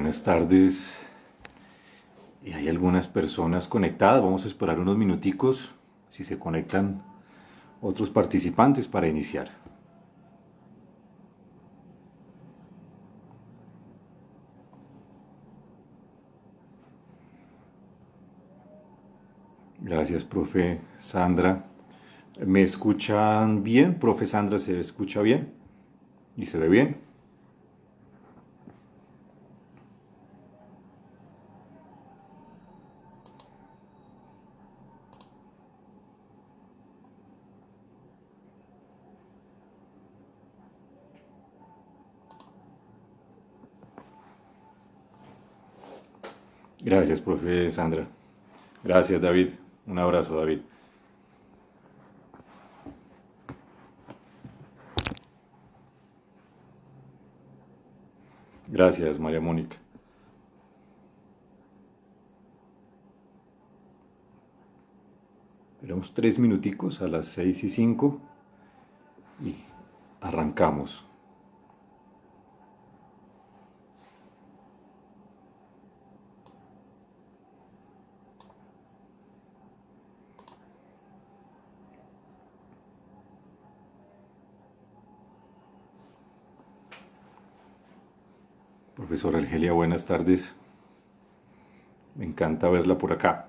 Buenas tardes. Y hay algunas personas conectadas. Vamos a esperar unos minuticos si se conectan otros participantes para iniciar. Gracias, profe Sandra. ¿Me escuchan bien? Profe Sandra, ¿se escucha bien? ¿Y se ve bien? Gracias, profe Sandra. Gracias, David. Un abrazo, David. Gracias, María Mónica. Esperamos 3 minuticos a las 6:05 y arrancamos. Profesora Argelia, buenas tardes. Me encanta verla por acá.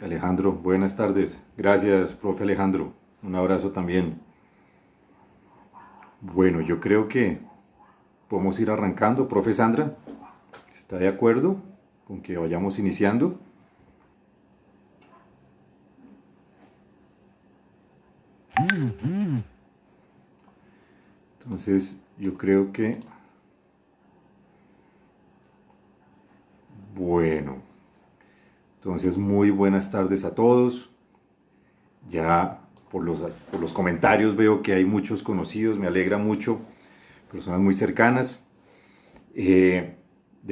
Alejandro, buenas tardes. Gracias, profe Alejandro. Un abrazo también. Bueno, yo creo que podemos ir arrancando. Profe Sandra, ¿está de acuerdo con que vayamos iniciando? Entonces, yo creo que... Bueno, entonces muy buenas tardes a todos. Ya por los comentarios veo que hay muchos conocidos, me alegra mucho, personas muy cercanas. De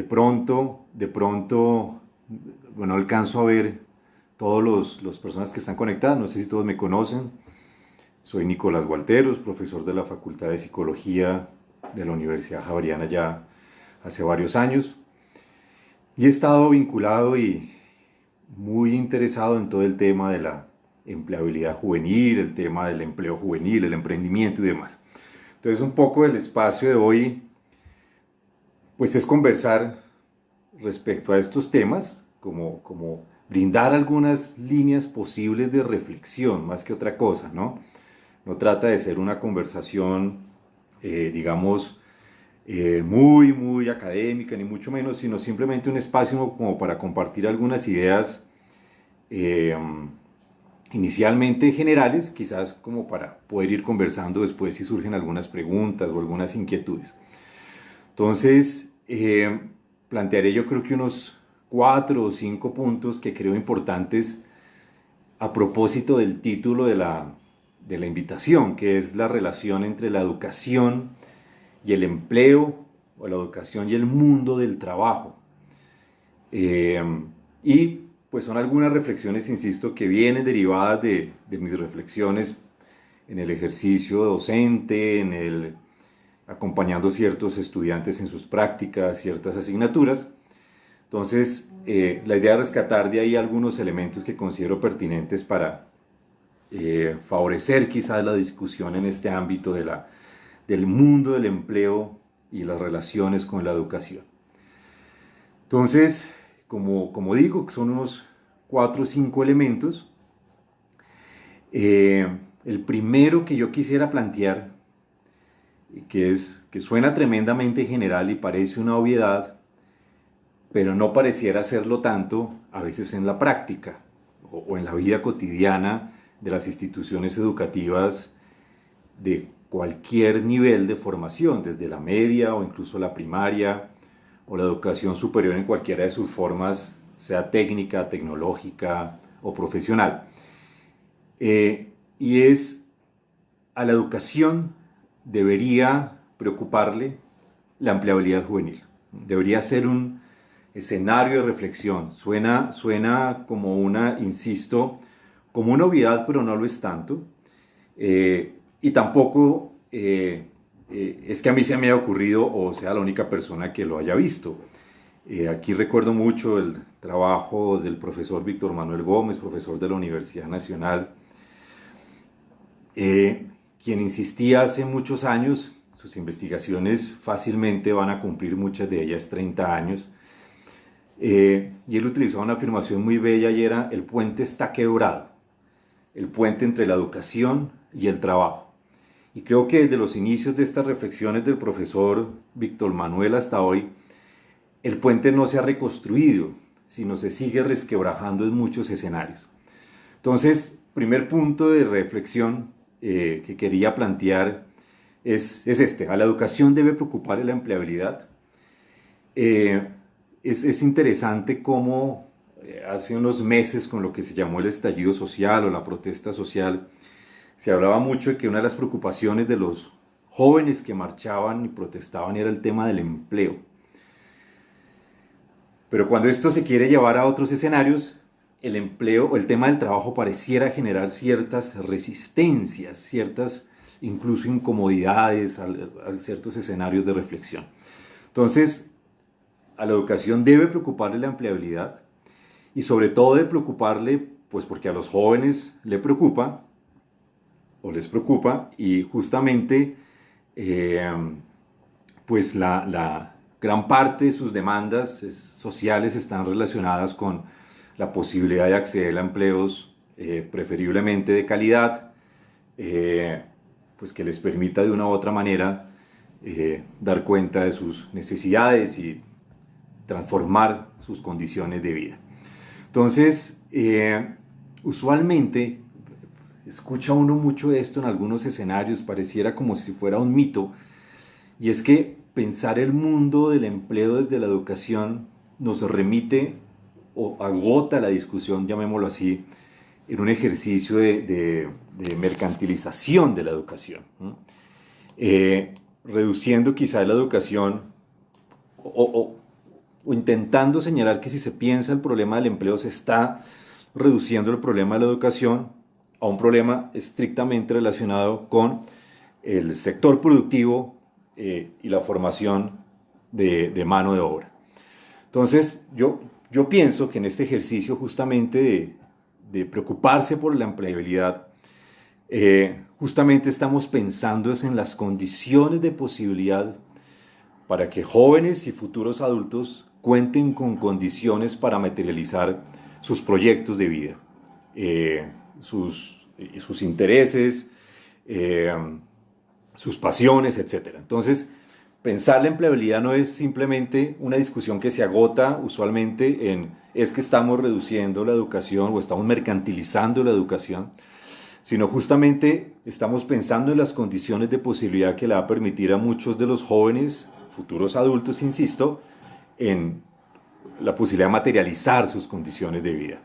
pronto, bueno, alcanzo a ver todas las personas que están conectadas, no sé si todos me conocen. Soy Nicolás Gualteros, profesor de la Facultad de Psicología de la Universidad Javeriana ya hace varios años. Y he estado vinculado y muy interesado en todo el tema de la empleabilidad juvenil, el tema del empleo juvenil, el emprendimiento y demás. Entonces un poco del espacio de hoy pues es conversar respecto a estos temas, como brindar algunas líneas posibles de reflexión, más que otra cosa, ¿no? No trata de ser una conversación, digamos, muy académica, ni mucho menos, sino simplemente un espacio como para compartir algunas ideas inicialmente generales, quizás como para poder ir conversando después si surgen algunas preguntas o algunas inquietudes. Entonces, plantearé yo creo que unos 4 o 5 puntos que creo importantes a propósito del título de la invitación, que es la relación entre la educación y el empleo, o la educación y el mundo del trabajo. Y pues son algunas reflexiones, insisto, que vienen derivadas de mis reflexiones en el ejercicio docente, acompañando ciertos estudiantes en sus prácticas, ciertas asignaturas. Entonces, la idea es rescatar de ahí algunos elementos que considero pertinentes para favorecer quizás la discusión en este ámbito del mundo del empleo y las relaciones con la educación. Entonces, como digo, son unos 4 o 5 elementos. El primero que yo quisiera plantear, que suena tremendamente general y parece una obviedad, pero no pareciera serlo tanto a veces en la práctica o en la vida cotidiana de las instituciones educativas de cualquier nivel de formación, desde la media o incluso la primaria o la educación superior en cualquiera de sus formas, sea técnica, tecnológica o profesional. Y es, a la educación debería preocuparle la empleabilidad juvenil. Debería ser un escenario de reflexión. Suena como insisto, como una obviedad, pero no lo es tanto. Y tampoco es que a mí se me haya ocurrido o sea la única persona que lo haya visto. Aquí recuerdo mucho el trabajo del profesor Víctor Manuel Gómez, profesor de la Universidad Nacional, quien insistía hace muchos años, sus investigaciones fácilmente van a cumplir muchas de ellas 30 años, y él utilizaba una afirmación muy bella y era: el puente está quebrado, el puente entre la educación y el trabajo. Y creo que desde los inicios de estas reflexiones del profesor Víctor Manuel hasta hoy, el puente no se ha reconstruido, sino se sigue resquebrajando en muchos escenarios. Entonces, primer punto de reflexión que quería plantear es este: a la educación debe preocuparle la empleabilidad. Es interesante cómo hace unos meses, con lo que se llamó el estallido social o la protesta social, se hablaba mucho de que una de las preocupaciones de los jóvenes que marchaban y protestaban era el tema del empleo. Pero cuando esto se quiere llevar a otros escenarios, el empleo o el tema del trabajo pareciera generar ciertas resistencias, ciertas incluso incomodidades a ciertos escenarios de reflexión. Entonces, a la educación debe preocuparle la empleabilidad y sobre todo debe preocuparle, pues porque a los jóvenes les preocupa y justamente pues la gran parte de sus demandas sociales están relacionadas con la posibilidad de acceder a empleos preferiblemente de calidad, pues que les permita de una u otra manera dar cuenta de sus necesidades y transformar sus condiciones de vida. Entonces, usualmente escucha uno mucho esto en algunos escenarios, pareciera como si fuera un mito, y es que pensar el mundo del empleo desde la educación nos remite o agota la discusión, llamémoslo así, en un ejercicio de mercantilización de la educación, reduciendo quizá la educación o intentando señalar que si se piensa el problema del empleo se está reduciendo el problema de la educación a un problema estrictamente relacionado con el sector productivo y la formación de mano de obra. Entonces, yo pienso que en este ejercicio justamente de preocuparse por la empleabilidad, justamente estamos pensando en las condiciones de posibilidad para que jóvenes y futuros adultos cuenten con condiciones para materializar sus proyectos de vida, sus intereses, sus pasiones, etc. Entonces, pensar la empleabilidad no es simplemente una discusión que se agota usualmente en es que estamos reduciendo la educación o estamos mercantilizando la educación, sino justamente estamos pensando en las condiciones de posibilidad que le va a permitir a muchos de los jóvenes, futuros adultos, insisto, en la posibilidad de materializar sus condiciones de vida.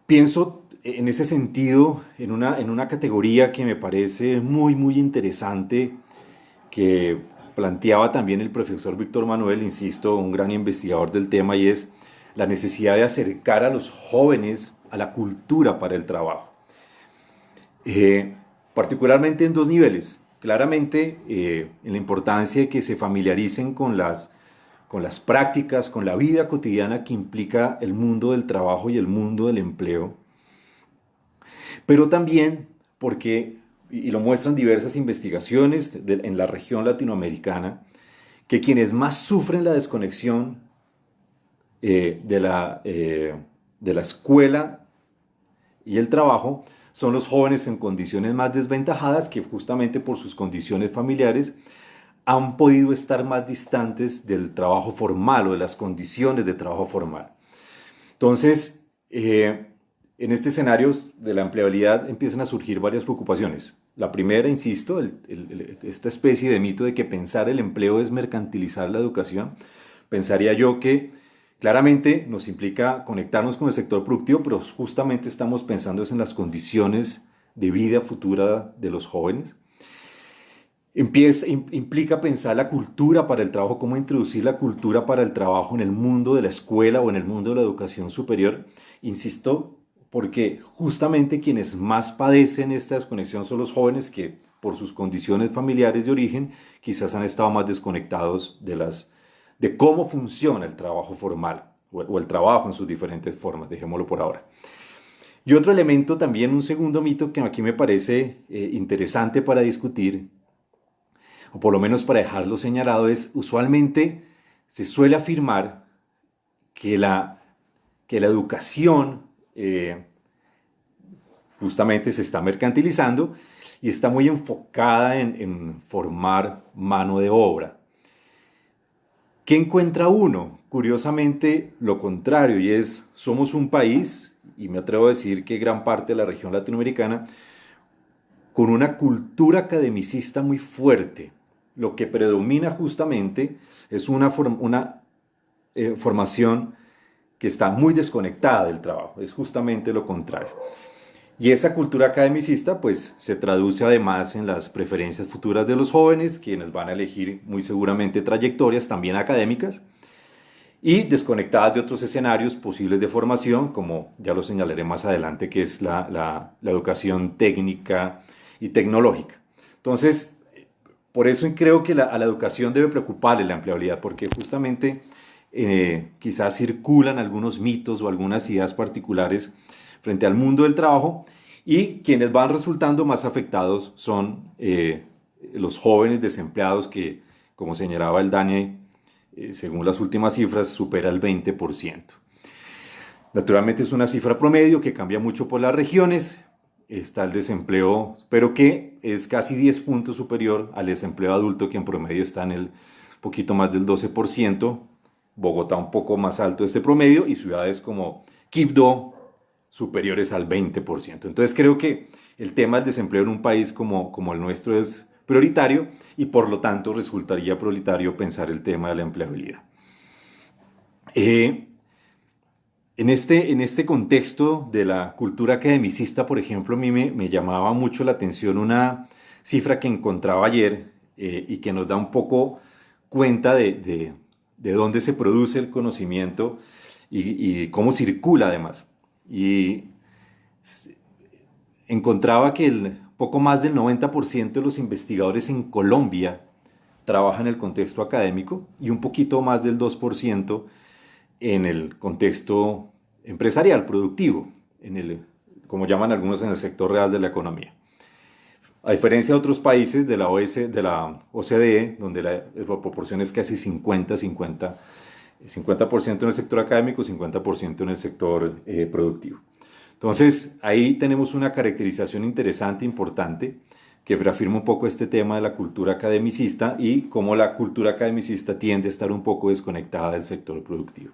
Pienso en ese sentido en una categoría que me parece muy, muy interesante, que planteaba también el profesor Víctor Manuel, insisto, un gran investigador del tema, y es la necesidad de acercar a los jóvenes a la cultura para el trabajo. Particularmente en dos niveles. Claramente en la importancia de que se familiaricen con las prácticas, con la vida cotidiana que implica el mundo del trabajo y el mundo del empleo. Pero también porque y lo muestran diversas investigaciones en la región latinoamericana, que quienes más sufren la desconexión de la escuela y el trabajo son los jóvenes en condiciones más desventajadas, que justamente por sus condiciones familiares han podido estar más distantes del trabajo formal o de las condiciones de trabajo formal. Entonces, en este escenario de la empleabilidad empiezan a surgir varias preocupaciones. La primera, insisto, esta especie de mito de que pensar el empleo es mercantilizar la educación. Pensaría yo que claramente nos implica conectarnos con el sector productivo, pero justamente estamos pensando en las condiciones de vida futura de los jóvenes. Implica pensar la cultura para el trabajo, cómo introducir la cultura para el trabajo en el mundo de la escuela o en el mundo de la educación superior. Insisto, porque justamente quienes más padecen esta desconexión son los jóvenes que por sus condiciones familiares de origen quizás han estado más desconectados de cómo funciona el trabajo formal o el trabajo en sus diferentes formas, dejémoslo por ahora. Y otro elemento también, un segundo mito que aquí me parece interesante para discutir, o por lo menos para dejarlo señalado, es usualmente se suele afirmar que la educación justamente se está mercantilizando y está muy enfocada en formar mano de obra. ¿Qué encuentra uno? Curiosamente lo contrario, y es, somos un país, y me atrevo a decir que gran parte de la región latinoamericana, con una cultura academicista muy fuerte. Lo que predomina justamente es una formación que está muy desconectada del trabajo, es justamente lo contrario. Y esa cultura academicista pues se traduce además en las preferencias futuras de los jóvenes, quienes van a elegir muy seguramente trayectorias también académicas y desconectadas de otros escenarios posibles de formación, como ya lo señalaré más adelante, que es la educación técnica y tecnológica. Entonces, por eso creo que a la educación debe preocuparle la empleabilidad, porque justamente quizás circulan algunos mitos o algunas ideas particulares frente al mundo del trabajo, y quienes van resultando más afectados son los jóvenes desempleados que, como señalaba el Dani, según las últimas cifras, supera el 20%. Naturalmente es una cifra promedio que cambia mucho por las regiones. Está el desempleo, pero que es casi 10 puntos superior al desempleo adulto, que en promedio está en el poquito más del 12%. Bogotá un poco más alto de este promedio y ciudades como Quibdó superiores al 20%. Entonces creo que el tema del desempleo en un país como el nuestro es prioritario y por lo tanto resultaría prioritario pensar el tema de la empleabilidad. En este contexto de la cultura academicista, por ejemplo, a mí me llamaba mucho la atención una cifra que encontraba ayer y que nos da un poco cuenta de dónde se produce el conocimiento y cómo circula además. Y encontraba que poco más del 90% de los investigadores en Colombia trabajan en el contexto académico y un poquito más del 2% en el contexto empresarial, productivo, como llaman algunos, en el sector real de la economía. A diferencia de otros países de la OCDE, donde la proporción es casi 50-50, 50% en el sector académico, 50% en el sector productivo. Entonces, ahí tenemos una caracterización interesante, importante, que reafirma un poco este tema de la cultura academicista y cómo la cultura academicista tiende a estar un poco desconectada del sector productivo.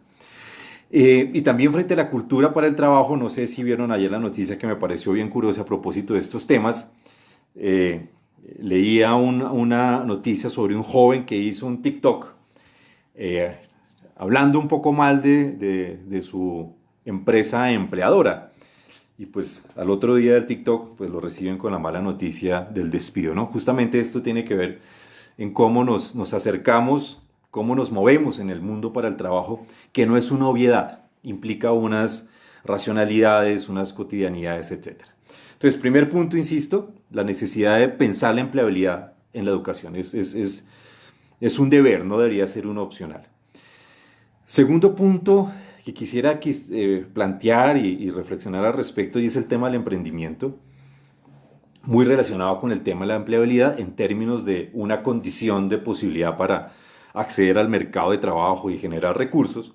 Y también frente a la cultura para el trabajo, no sé si vieron ayer la noticia que me pareció bien curiosa a propósito de estos temas. Leía una noticia sobre un joven que hizo un TikTok hablando un poco mal de su empresa empleadora. Y pues al otro día del TikTok pues lo reciben con la mala noticia del despido, ¿no? Justamente esto tiene que ver en cómo nos acercamos, cómo nos movemos en el mundo para el trabajo, que no es una obviedad, implica unas racionalidades, unas cotidianidades, etc. Entonces, primer punto, insisto, la necesidad de pensar la empleabilidad en la educación. Es un deber, no debería ser uno opcional. Segundo punto que quisiera plantear y reflexionar al respecto, y es el tema del emprendimiento. muy relacionado con el tema de la empleabilidad en términos de una condición de posibilidad para acceder al mercado de trabajo y generar recursos.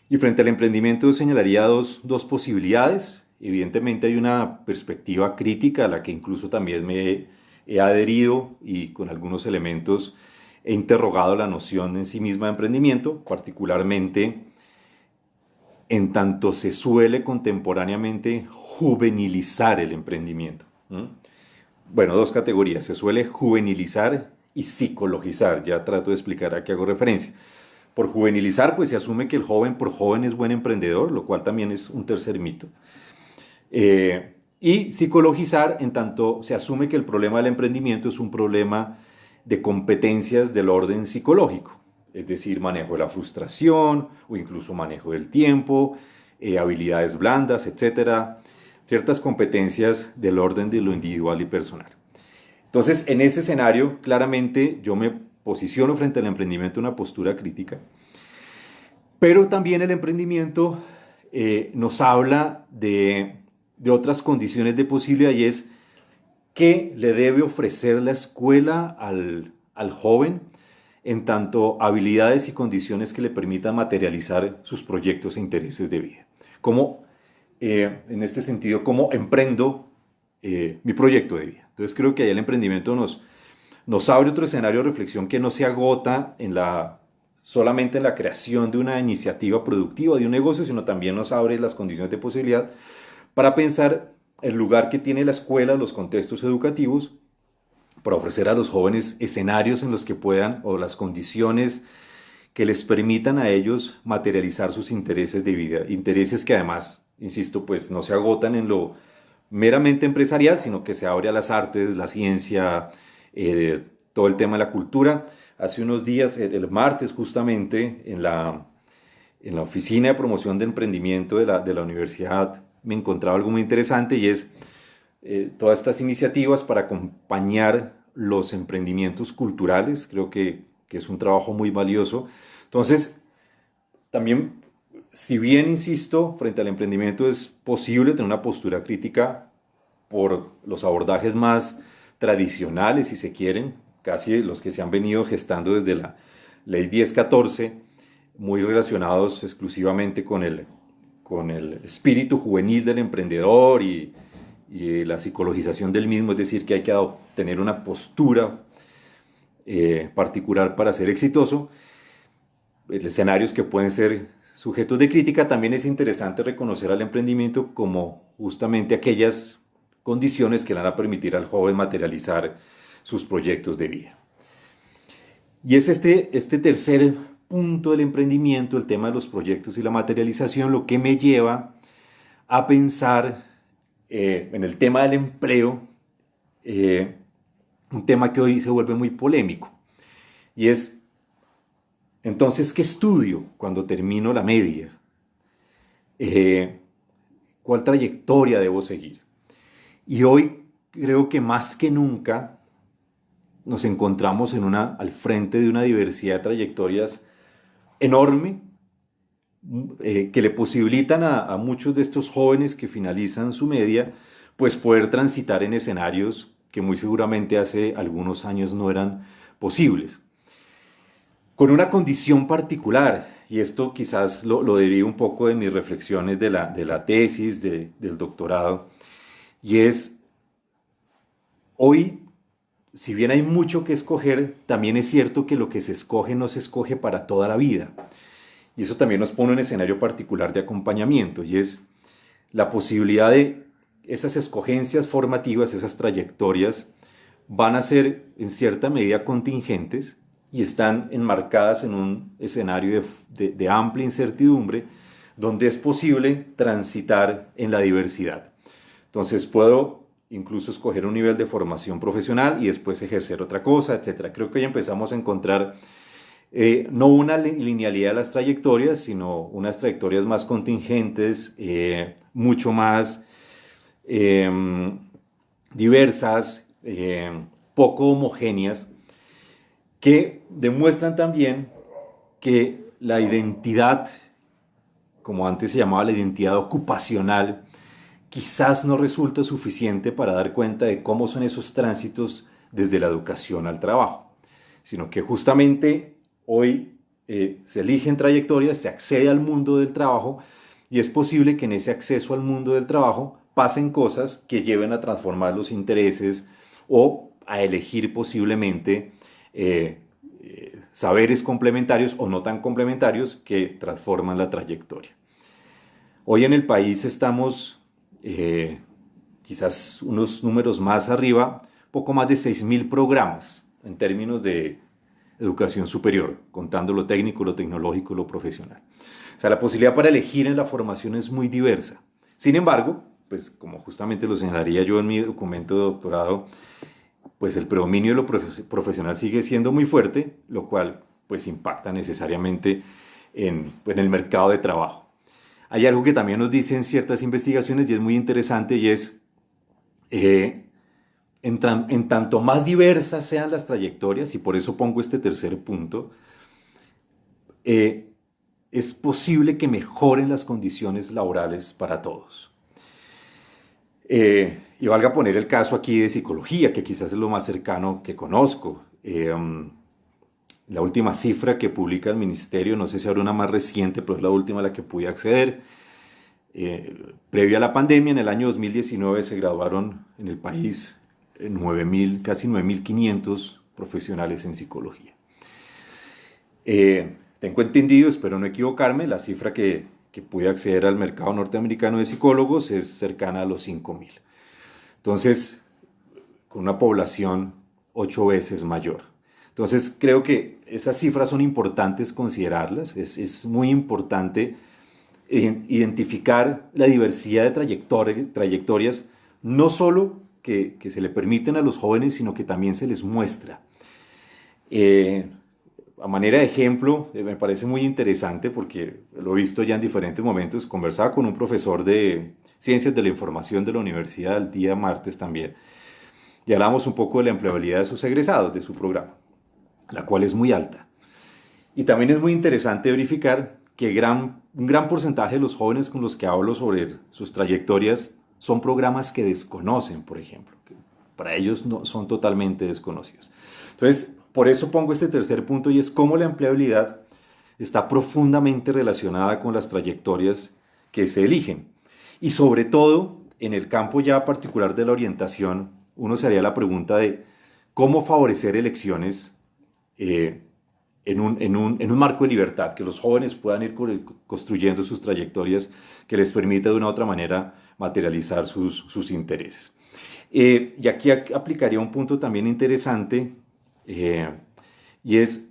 Y frente al emprendimiento señalaría dos posibilidades. Evidentemente hay una perspectiva crítica a la que incluso también me he adherido y con algunos elementos he interrogado la noción en sí misma de emprendimiento, particularmente en tanto se suele contemporáneamente juvenilizar el emprendimiento. Bueno, dos categorías, se suele juvenilizar y psicologizar, ya trato de explicar a qué hago referencia. Por juvenilizar, pues se asume que el joven por joven es buen emprendedor, lo cual también es un tercer mito. Y psicologizar, en tanto se asume que el problema del emprendimiento es un problema de competencias del orden psicológico, es decir, manejo de la frustración o incluso manejo del tiempo, habilidades blandas, etcétera, ciertas competencias del orden de lo individual y personal. Entonces, en ese escenario, claramente yo me posiciono frente al emprendimiento en una postura crítica, pero también el emprendimiento nos habla de otras condiciones de posibilidad y es qué le debe ofrecer la escuela al joven en tanto habilidades y condiciones que le permitan materializar sus proyectos e intereses de vida. Cómo, en este sentido, cómo emprendo mi proyecto de vida. Entonces creo que ahí el emprendimiento nos abre otro escenario de reflexión que no se agota solamente en la creación de una iniciativa productiva, de un negocio, sino también nos abre las condiciones de posibilidad para pensar el lugar que tiene la escuela, los contextos educativos, para ofrecer a los jóvenes escenarios en los que puedan, o las condiciones que les permitan a ellos materializar sus intereses de vida, intereses que además, insisto, pues no se agotan en lo meramente empresarial, sino que se abre a las artes, la ciencia, todo el tema de la cultura. Hace unos días, el martes justamente, en la oficina de promoción de emprendimiento de la universidad, me encontraba algo muy interesante y es todas estas iniciativas para acompañar los emprendimientos culturales. Creo que es un trabajo muy valioso. Entonces, también, si bien, insisto, frente al emprendimiento es posible tener una postura crítica por los abordajes más tradicionales, si se quieren, casi los que se han venido gestando desde la Ley 1014, muy relacionados exclusivamente con el espíritu juvenil del emprendedor y la psicologización del mismo, es decir, que hay que tener una postura particular para ser exitoso. Escenarios que pueden ser sujetos de crítica. También es interesante reconocer al emprendimiento como justamente aquellas condiciones que le van a permitir al joven materializar sus proyectos de vida. Y es este tercer punto del emprendimiento, el tema de los proyectos y la materialización, lo que me lleva a pensar en el tema del empleo, un tema que hoy se vuelve muy polémico, y es, entonces, ¿qué estudio cuando termino la media? ¿Cuál trayectoria debo seguir? Y hoy creo que más que nunca nos encontramos al frente de una diversidad de trayectorias enorme, que le posibilitan a muchos de estos jóvenes que finalizan su media, pues poder transitar en escenarios que muy seguramente hace algunos años no eran posibles. Con una condición particular, y esto quizás lo derivo un poco de mis reflexiones de la tesis, del doctorado, y es, hoy, si bien hay mucho que escoger, también es cierto que lo que se escoge no se escoge para toda la vida. Y eso también nos pone en un escenario particular de acompañamiento, y es la posibilidad de esas escogencias formativas, esas trayectorias, van a ser en cierta medida contingentes y están enmarcadas en un escenario de amplia incertidumbre, donde es posible transitar en la diversidad. Entonces puedo incluso escoger un nivel de formación profesional y después ejercer otra cosa, etcétera. Creo que hoy empezamos a encontrar no una linealidad de las trayectorias, sino unas trayectorias más contingentes, mucho más diversas, poco homogéneas, que demuestran también que la identidad, como antes se llamaba la identidad ocupacional, quizás no resulta suficiente para dar cuenta de cómo son esos tránsitos desde la educación al trabajo, sino que justamente hoy se eligen trayectorias, se accede al mundo del trabajo y es posible que en ese acceso al mundo del trabajo pasen cosas que lleven a transformar los intereses o a elegir posiblemente saberes complementarios o no tan complementarios que transforman la trayectoria. Hoy en el país estamos quizás unos números más arriba, poco más de 6.000 programas en términos de educación superior, contando lo técnico, lo tecnológico, lo profesional. O sea, la posibilidad para elegir en la formación es muy diversa. Sin embargo, pues como justamente lo señalaría yo en mi documento de doctorado, pues el predominio de lo profesional sigue siendo muy fuerte, lo cual pues impacta necesariamente en el mercado de trabajo. Hay algo que también nos dicen ciertas investigaciones y es muy interesante y es en tanto más diversas sean las trayectorias, y por eso pongo este tercer punto, es posible que mejoren las condiciones laborales para todos. Y valga poner el caso aquí de psicología, que quizás es lo más cercano que conozco. La última cifra que publica el ministerio, no sé si habrá una más reciente, pero es la última a la que pude acceder. Previo a la pandemia, en el año 2019 se graduaron en el país 9.000, casi 9.500 profesionales en psicología. Tengo entendido, espero no equivocarme, la cifra que pude acceder al mercado norteamericano de psicólogos es cercana a los 5.000. Entonces, con una población 8 veces mayor. Entonces, creo que esas cifras son importantes considerarlas. Es muy importante identificar la diversidad de trayectorias, no solo que se le permiten a los jóvenes, sino que también se les muestra. A manera de ejemplo, me parece muy interesante porque lo he visto ya en diferentes momentos. Conversaba con un profesor de Ciencias de la Información de la universidad el día martes también y hablábamos un poco de la empleabilidad de sus egresados de su programa, la cual es muy alta. Y también es muy interesante verificar que un gran porcentaje de los jóvenes con los que hablo sobre sus trayectorias son programas que desconocen, por ejemplo, que para ellos no, son totalmente desconocidos. Entonces, por eso pongo este tercer punto y es cómo la empleabilidad está profundamente relacionada con las trayectorias que se eligen. Y sobre todo, en el campo ya particular de la orientación, uno se haría la pregunta de cómo favorecer elecciones en un marco de libertad, que los jóvenes puedan ir construyendo sus trayectorias que les permita de una u otra manera materializar sus intereses. Y aquí aplicaría un punto también interesante y es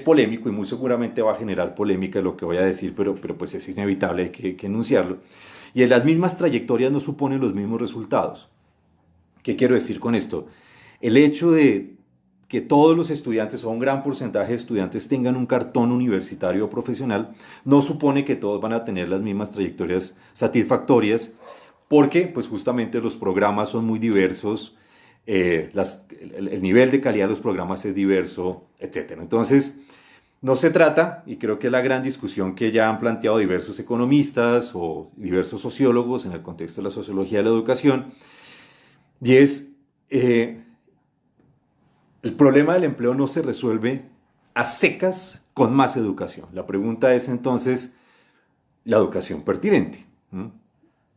polémico y muy seguramente va a generar polémica lo que voy a decir, pero pues es inevitable, hay que enunciarlo. Y en las mismas trayectorias no suponen los mismos resultados. ¿Qué quiero decir con esto? El hecho de que todos los estudiantes o un gran porcentaje de estudiantes tengan un cartón universitario o profesional no supone que todos van a tener las mismas trayectorias satisfactorias porque pues justamente los programas son muy diversos, el nivel de calidad de los programas es diverso, etc. Entonces, no se trata, y creo que es la gran discusión que ya han planteado diversos economistas o diversos sociólogos en el contexto de la sociología de la educación, y es el problema del empleo no se resuelve a secas con más educación. La pregunta es entonces la educación pertinente.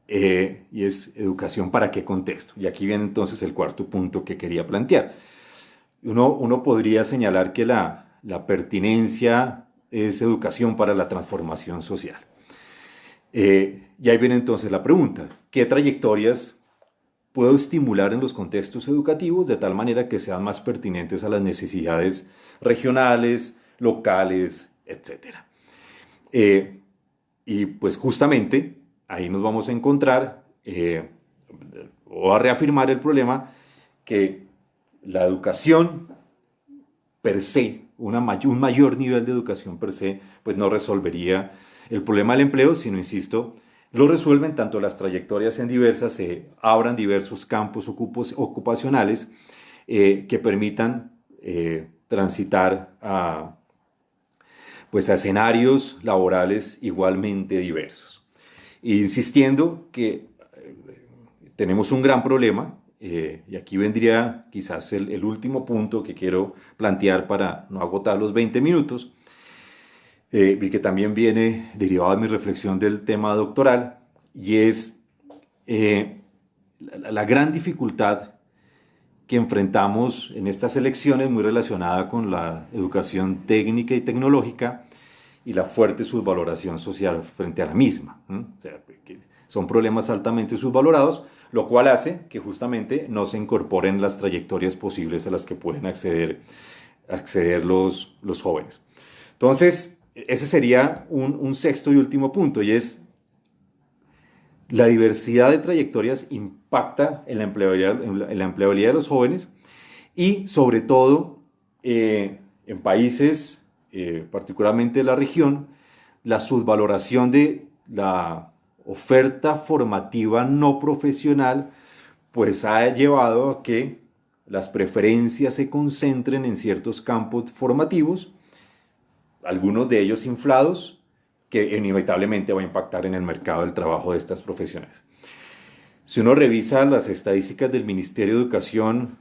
Y es educación para qué contexto. Y aquí viene entonces el cuarto punto que quería plantear. Uno podría señalar que la pertinencia es educación para la transformación social. Y ahí viene entonces la pregunta, ¿qué trayectorias puedo estimular en los contextos educativos de tal manera que sean más pertinentes a las necesidades regionales, locales, etcétera? Y pues justamente ahí nos vamos a encontrar o a reafirmar el problema que la educación per se, un mayor nivel de educación per se, pues no resolvería el problema del empleo, sino, insisto, lo resuelven tanto las trayectorias se abran diversos campos ocupacionales que permitan transitar pues a escenarios laborales igualmente diversos. insistiendo que tenemos un gran problema, y aquí vendría quizás el último punto que quiero plantear para no agotar los 20 minutos, y que también viene derivado de mi reflexión del tema doctoral, y es la gran dificultad que enfrentamos en estas elecciones, muy relacionada con la educación técnica y tecnológica y la fuerte subvaloración social frente a la misma. O sea, que son problemas altamente subvalorados, lo cual hace que justamente no se incorporen las trayectorias posibles a las que pueden acceder los jóvenes. Entonces, ese sería un sexto y último punto, y es la diversidad de trayectorias impacta en la empleabilidad de los jóvenes y sobre todo en países, particularmente de la región, la subvaloración de la oferta formativa no profesional pues ha llevado a que las preferencias se concentren en ciertos campos formativos, algunos de ellos inflados, que inevitablemente va a impactar en el mercado del trabajo de estas profesiones. Si uno revisa las estadísticas del Ministerio de Educación,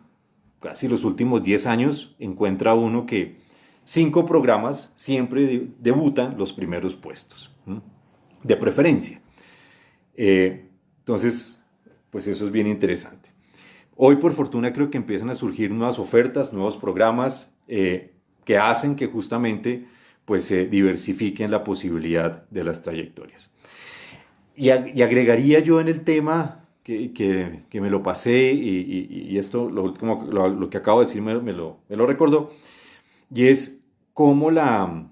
casi los últimos 10 años, encuentra uno que 5 programas siempre debutan los primeros puestos, de preferencia. Entonces, pues eso es bien interesante. Hoy, por fortuna, creo que empiezan a surgir nuevas ofertas, nuevos programas que hacen que justamente pues se diversifiquen la posibilidad de las trayectorias. Y agregaría yo en el tema que me lo pasé y esto, lo que acabo de decir me lo recordó, y es cómo la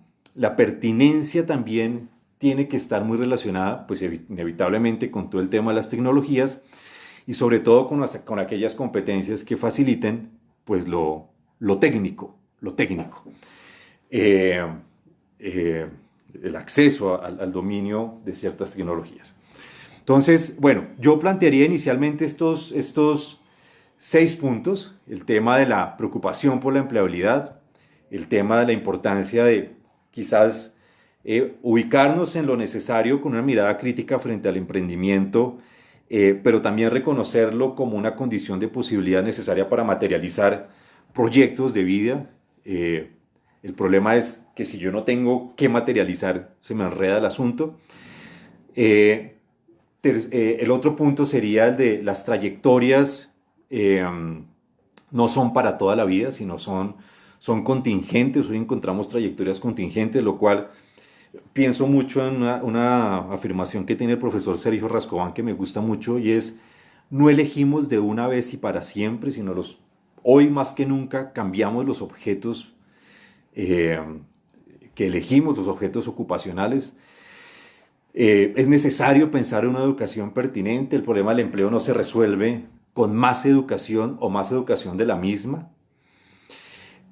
pertinencia también tiene que estar muy relacionada, pues inevitablemente con todo el tema de las tecnologías y sobre todo con aquellas competencias que faciliten pues lo técnico, el acceso al dominio de ciertas tecnologías. Entonces, bueno, yo plantearía inicialmente estos 6 puntos: el tema de la preocupación por la empleabilidad, el tema de la importancia de quizás ubicarnos en lo necesario con una mirada crítica frente al emprendimiento, pero también reconocerlo como una condición de posibilidad necesaria para materializar proyectos de vida. El problema es que si yo no tengo qué materializar, se me enreda el asunto. El otro punto sería el de las trayectorias. No son para toda la vida, sino son contingentes. Hoy encontramos trayectorias contingentes, lo cual pienso mucho en una afirmación que tiene el profesor Sergio Rascobán que me gusta mucho, y es: no elegimos de una vez y para siempre, sino hoy más que nunca cambiamos los objetos que elegimos, los objetos ocupacionales. Es necesario pensar en una educación pertinente. El problema del empleo no se resuelve con más educación o más educación de la misma.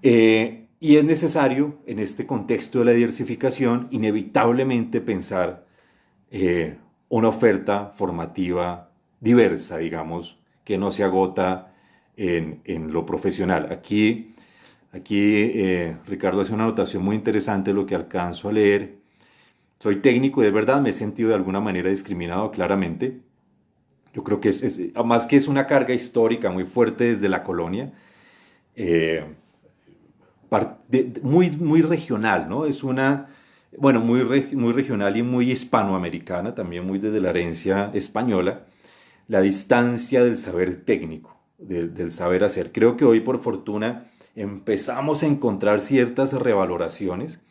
Y es necesario, en este contexto de la diversificación, inevitablemente pensar una oferta formativa diversa, digamos, que no se agota en lo profesional. Aquí Ricardo hace una anotación muy interesante, lo que alcanzo a leer. Soy técnico y de verdad me he sentido de alguna manera discriminado, claramente. Yo creo que más que es una carga histórica muy fuerte desde la colonia, muy regional, ¿no? Es muy regional y muy hispanoamericana, también muy desde la herencia española, la distancia del saber técnico, del saber hacer. Creo que hoy, por fortuna, empezamos a encontrar ciertas revaloraciones.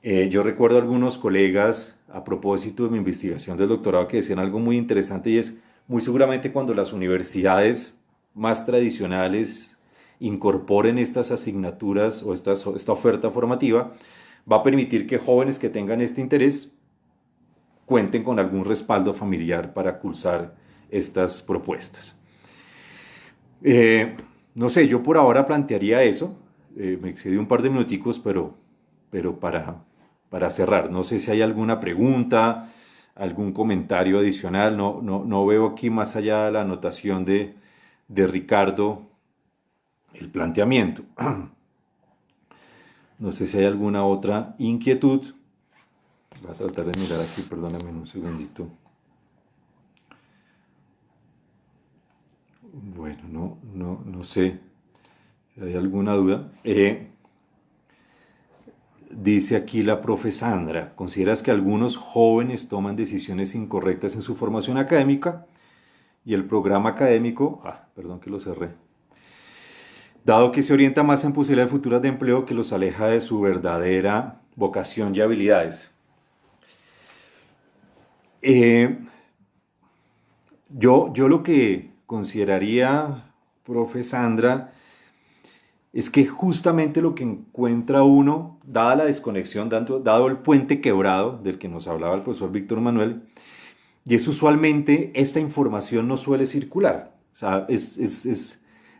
Yo recuerdo a algunos colegas, a propósito de mi investigación del doctorado, que decían algo muy interesante, y es: muy seguramente cuando las universidades más tradicionales incorporen estas asignaturas o esta oferta formativa, va a permitir que jóvenes que tengan este interés cuenten con algún respaldo familiar para cursar estas propuestas. No sé, yo por ahora plantearía eso. Me excedí un par de minuticos, pero para cerrar, no sé si hay alguna pregunta, algún comentario adicional. No veo aquí, más allá de la anotación de Ricardo, el planteamiento. No sé si hay alguna otra inquietud. Voy a tratar de mirar aquí, perdóname un segundito. no sé si hay alguna duda. Dice aquí la profe Sandra, ¿consideras que algunos jóvenes toman decisiones incorrectas en su formación académica y el programa académico, perdón que lo cerré, dado que se orienta más en posibilidades futuras de empleo que los aleja de su verdadera vocación y habilidades? Yo lo que consideraría, profe Sandra, es que justamente lo que encuentra uno, dada la desconexión, dado el puente quebrado del que nos hablaba el profesor Víctor Manuel, y es usualmente esta información no suele circular. O sea,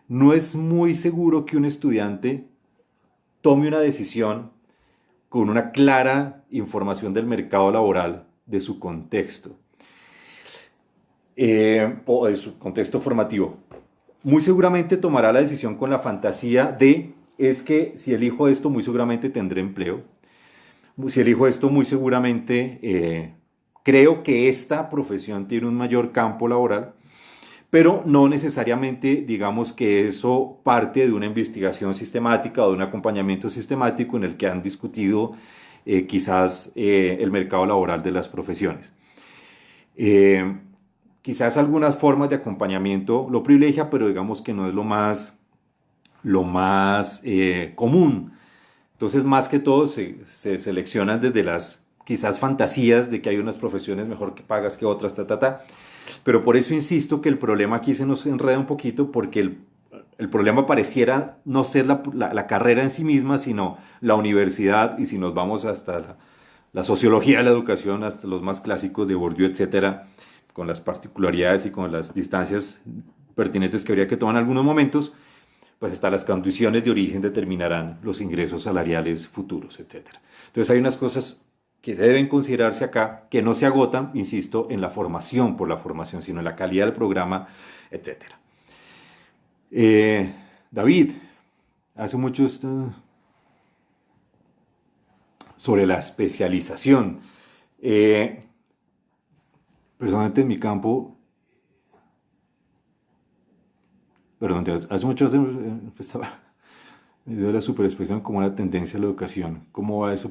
no es muy seguro que un estudiante tome una decisión con una clara información del mercado laboral, de su contexto, o de su contexto formativo. Muy seguramente tomará la decisión con la fantasía de, es que si elijo esto, muy seguramente tendré empleo. Si elijo esto, muy seguramente creo que esta profesión tiene un mayor campo laboral, pero no necesariamente digamos que eso parte de una investigación sistemática o de un acompañamiento sistemático en el que han discutido quizás el mercado laboral de las profesiones. Quizás algunas formas de acompañamiento lo privilegia, pero digamos que no es lo más común. Entonces, más que todo, se seleccionan desde las quizás fantasías de que hay unas profesiones mejor que pagas que otras, Pero por eso insisto que el problema aquí se nos enreda un poquito, porque el problema pareciera no ser la carrera en sí misma, sino la universidad, y si nos vamos hasta la sociología de la educación, hasta los más clásicos de Bourdieu, etcétera, con las particularidades y con las distancias pertinentes que habría que tomar en algunos momentos, pues hasta las condiciones de origen determinarán los ingresos salariales futuros, etc. Entonces hay unas cosas que deben considerarse acá, que no se agotan, insisto, en la formación por la formación, sino en la calidad del programa, etc. David, hace mucho sobre la especialización. Personalmente en mi campo, perdón, hace mucho estaba de la superexpresión como una tendencia a la educación. ¿Cómo va eso?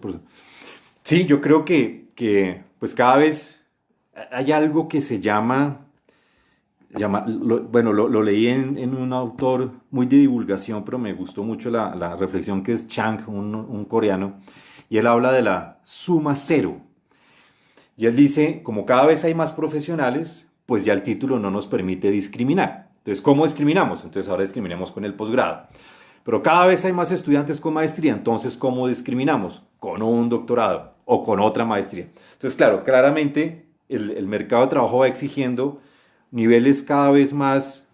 Sí, yo creo que pues cada vez hay algo que se llama lo leí en un autor muy de divulgación, pero me gustó mucho la reflexión, que es Chang, un coreano, y él habla de la suma cero. Y él dice, como cada vez hay más profesionales, pues ya el título no nos permite discriminar. Entonces, ¿cómo discriminamos? Entonces ahora discriminamos con el posgrado. Pero cada vez hay más estudiantes con maestría, entonces ¿cómo discriminamos? Con un doctorado o con otra maestría. Entonces, claro, claramente el mercado de trabajo va exigiendo niveles cada vez más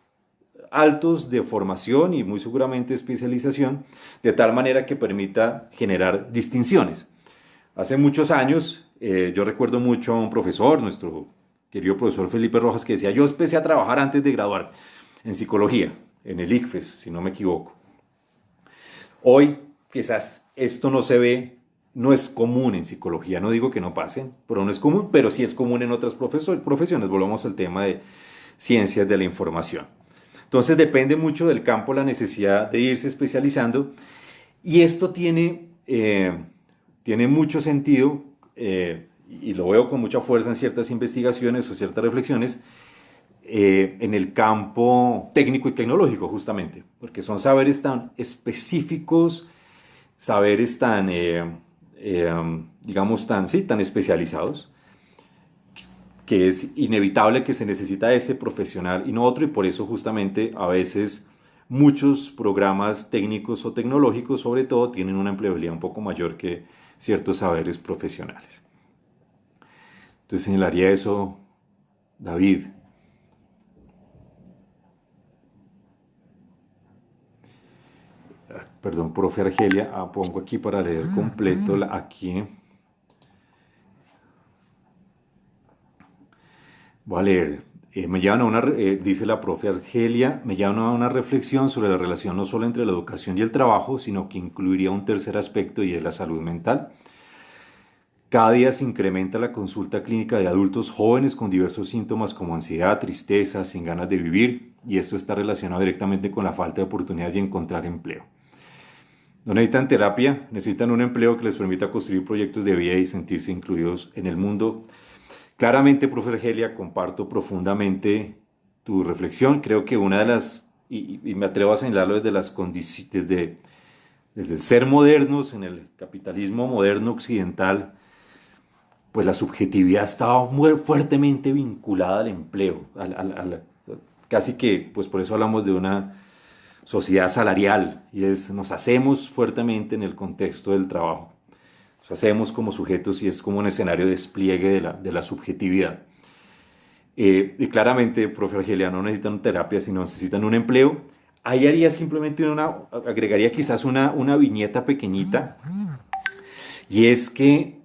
altos de formación y muy seguramente especialización, de tal manera que permita generar distinciones. Hace muchos años, yo recuerdo mucho a un profesor, nuestro querido profesor Felipe Rojas, que decía, yo empecé a trabajar antes de graduar en psicología, en el ICFES, si no me equivoco. Hoy quizás esto no se ve, no es común en psicología, no digo que no pasen, pero no es común, pero sí es común en otras profesiones. Volvamos al tema de ciencias de la información. Entonces depende mucho del campo la necesidad de irse especializando, y esto tiene mucho sentido, y lo veo con mucha fuerza en ciertas investigaciones o ciertas reflexiones, en el campo técnico y tecnológico, justamente, porque son saberes tan específicos, saberes tan, digamos, tan especializados, que es inevitable que se necesita ese profesional y no otro, y por eso justamente a veces muchos programas técnicos o tecnológicos, sobre todo, tienen una empleabilidad un poco mayor que ciertos saberes profesionales. Entonces señalaría eso, David. Perdón, profe Argelia, pongo aquí para leer completo, aquí. Voy a leer. Dice la profe Argelia, me llevan a una reflexión sobre la relación no solo entre la educación y el trabajo, sino que incluiría un tercer aspecto, y es la salud mental. Cada día se incrementa la consulta clínica de adultos jóvenes con diversos síntomas como ansiedad, tristeza, sin ganas de vivir, y esto está relacionado directamente con la falta de oportunidades de encontrar empleo. No necesitan terapia, necesitan un empleo que les permita construir proyectos de vida y sentirse incluidos en el mundo. Claramente, profe Argelia, comparto profundamente tu reflexión. Creo que una de las, y me atrevo a señalarlo desde las condiciones, desde el ser modernos, en el capitalismo moderno occidental, pues la subjetividad estaba muy fuertemente vinculada al empleo, casi que, pues por eso hablamos de una sociedad salarial, y nos hacemos fuertemente en el contexto del trabajo, nos hacemos como sujetos y es como un escenario de despliegue de la subjetividad. Y claramente, profe Argelia, no necesitan terapia, sino necesitan un empleo. Ahí haría simplemente agregaría quizás una viñeta pequeñita, y es que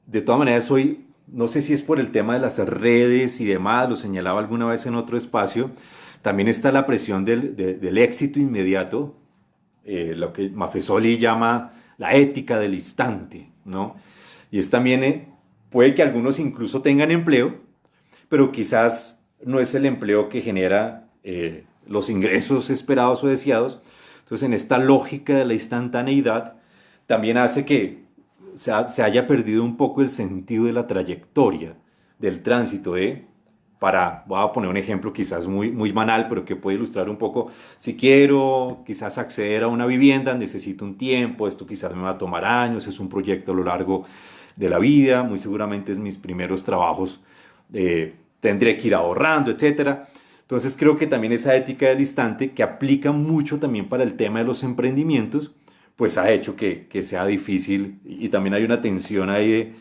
de todas maneras hoy, no sé si es por el tema de las redes y demás, lo señalaba alguna vez en otro espacio, también está la presión del éxito inmediato, lo que Maffesoli llama la ética del instante, ¿no? Y es también, puede que algunos incluso tengan empleo, pero quizás no es el empleo que genera los ingresos esperados o deseados. Entonces, en esta lógica de la instantaneidad, también hace que se haya perdido un poco el sentido de la trayectoria, del tránsito voy a poner un ejemplo quizás muy banal, pero que puede ilustrar un poco, si quiero quizás acceder a una vivienda, necesito un tiempo, esto quizás me va a tomar años, es un proyecto a lo largo de la vida, muy seguramente es mis primeros trabajos, tendré que ir ahorrando, etcétera. Entonces creo que también esa ética del instante, que aplica mucho también para el tema de los emprendimientos, pues ha hecho que sea difícil, y también hay una tensión ahí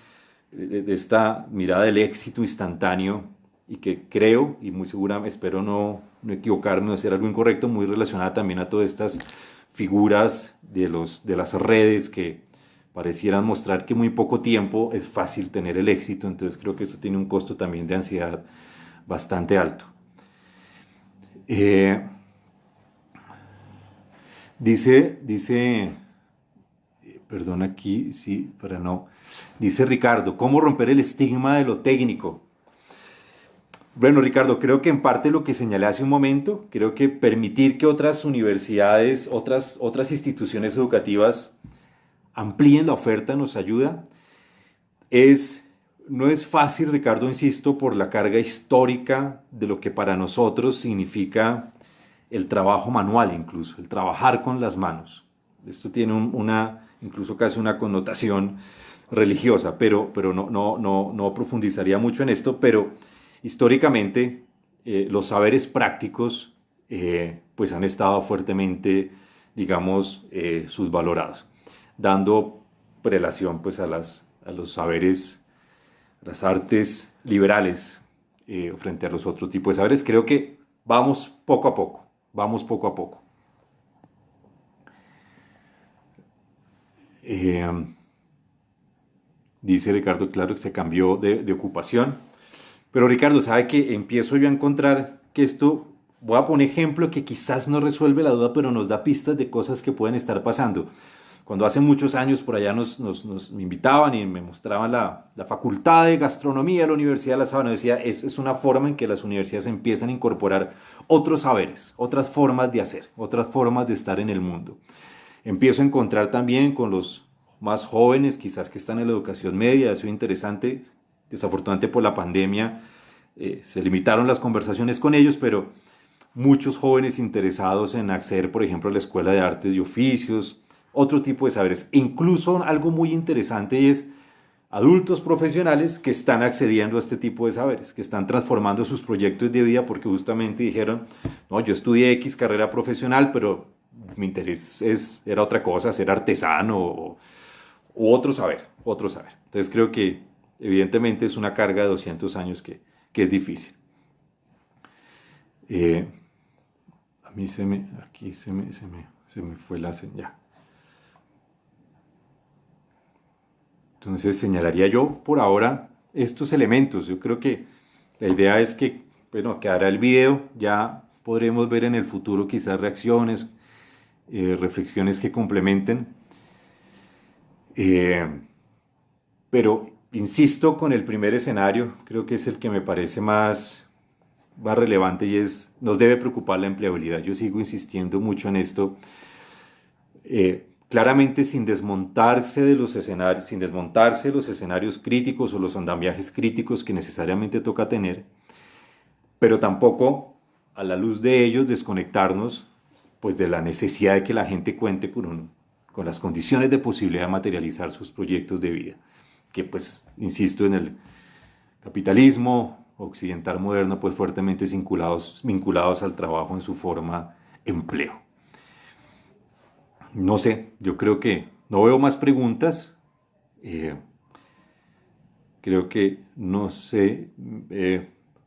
de esta mirada del éxito instantáneo, y que creo, y muy segura, espero no equivocarme o hacer algo incorrecto, muy relacionada también a todas estas figuras de las redes que parecieran mostrar que muy poco tiempo es fácil tener el éxito. Entonces creo que eso tiene un costo también de ansiedad bastante alto. Eh, dice, perdón aquí, sí, para no, dice Ricardo, ¿cómo romper el estigma de lo técnico? Bueno, Ricardo, creo que en parte lo que señalé hace un momento, creo que permitir que otras universidades, otras instituciones educativas amplíen la oferta nos ayuda. Es, no es fácil, Ricardo, insisto, por la carga histórica de lo que para nosotros significa el trabajo manual, incluso, el trabajar con las manos. Esto tiene incluso casi una connotación religiosa, pero no profundizaría mucho en esto, pero históricamente los saberes prácticos pues han estado fuertemente, digamos, subvalorados, dando prelación pues a los saberes, las artes liberales frente a los otros tipos de saberes. Creo que vamos poco a poco, vamos poco a poco. Dice Ricardo, claro que se cambió de ocupación. Pero Ricardo, ¿sabe que empiezo yo a encontrar que esto, voy a poner ejemplo que quizás no resuelve la duda, pero nos da pistas de cosas que pueden estar pasando? Cuando hace muchos años por allá me invitaban y me mostraban la Facultad de Gastronomía de la Universidad de La Sabana, decía, es una forma en que las universidades empiezan a incorporar otros saberes, otras formas de hacer, otras formas de estar en el mundo. Empiezo a encontrar también con los más jóvenes, quizás que están en la educación media, eso es interesante. Desafortunadamente por la pandemia se limitaron las conversaciones con ellos, pero muchos jóvenes interesados en acceder, por ejemplo, a la Escuela de Artes y Oficios, otro tipo de saberes. E incluso algo muy interesante es adultos profesionales que están accediendo a este tipo de saberes, que están transformando sus proyectos de vida porque justamente dijeron, no, yo estudié X carrera profesional, pero mi interés era otra cosa, ser artesano o otro saber, otro saber. Entonces creo que evidentemente es una carga de 200 años que es difícil. A mí aquí se me fue la señal. Entonces señalaría yo por ahora estos elementos. Yo creo que la idea es que, bueno, quedará el video, ya podremos ver en el futuro quizás reacciones, reflexiones que complementen. Pero insisto con el primer escenario, creo que es el que me parece más relevante y es, nos debe preocupar la empleabilidad. Yo sigo insistiendo mucho en esto, claramente sin desmontarse de los escenarios, sin desmontarse de los escenarios críticos o los andamiajes críticos que necesariamente toca tener, pero tampoco a la luz de ellos desconectarnos pues de la necesidad de que la gente cuente con las condiciones de posibilidad de materializar sus proyectos de vida, que pues, insisto, en el capitalismo occidental moderno, pues fuertemente vinculados al trabajo en su forma empleo. No sé, yo creo que no veo más preguntas. Creo que, no sé,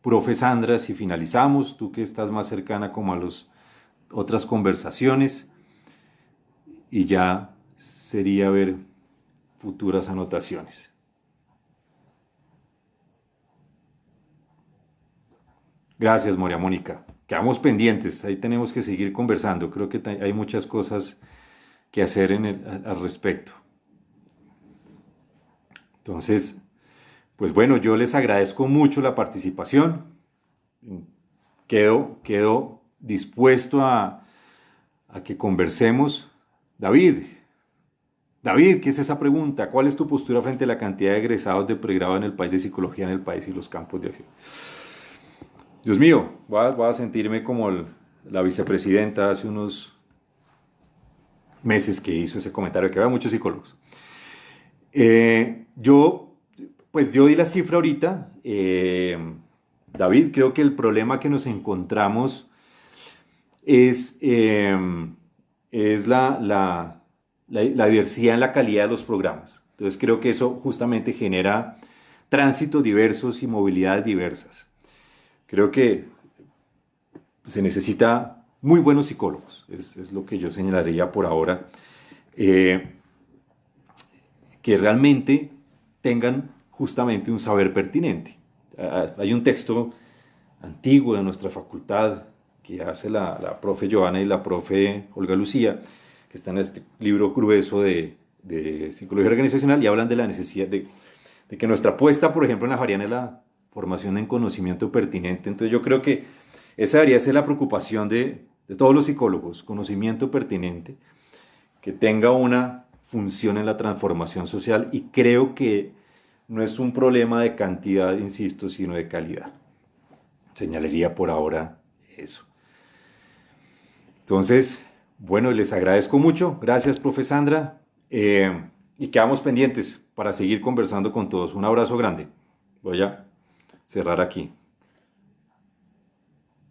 profe Sandra, si finalizamos, tú que estás más cercana como a las otras conversaciones, y ya sería ver futuras anotaciones. Gracias, Moria Mónica. Quedamos pendientes, ahí tenemos que seguir conversando. Creo que hay muchas cosas que hacer al respecto. Entonces, pues bueno, yo les agradezco mucho la participación. Quedo dispuesto a que conversemos. David, ¿qué es esa pregunta? ¿Cuál es tu postura frente a la cantidad de egresados de pregrado en el país, de psicología en el país y los campos de acción? Dios mío, voy a sentirme como la vicepresidenta hace unos meses que hizo ese comentario, que había muchos psicólogos. Yo di la cifra ahorita. David, creo que el problema que nos encontramos es la diversidad en la calidad de los programas. Entonces creo que eso justamente genera tránsitos diversos y movilidades diversas. Creo que se necesita muy buenos psicólogos, es lo que yo señalaría por ahora, que realmente tengan justamente un saber pertinente. Hay un texto antiguo de nuestra facultad que hace la profe Joana y la profe Olga Lucía, que está en este libro grueso de psicología organizacional, y hablan de la necesidad de que nuestra apuesta, por ejemplo, en la Javeriana es la formación en conocimiento pertinente. Entonces yo creo que esa debería ser la preocupación de todos los psicólogos, conocimiento pertinente, que tenga una función en la transformación social, y creo que no es un problema de cantidad, insisto, sino de calidad. Señalaría por ahora eso. Entonces, bueno, les agradezco mucho. Gracias, profe Sandra. Y quedamos pendientes para seguir conversando con todos. Un abrazo grande. Voy a cerrar aquí.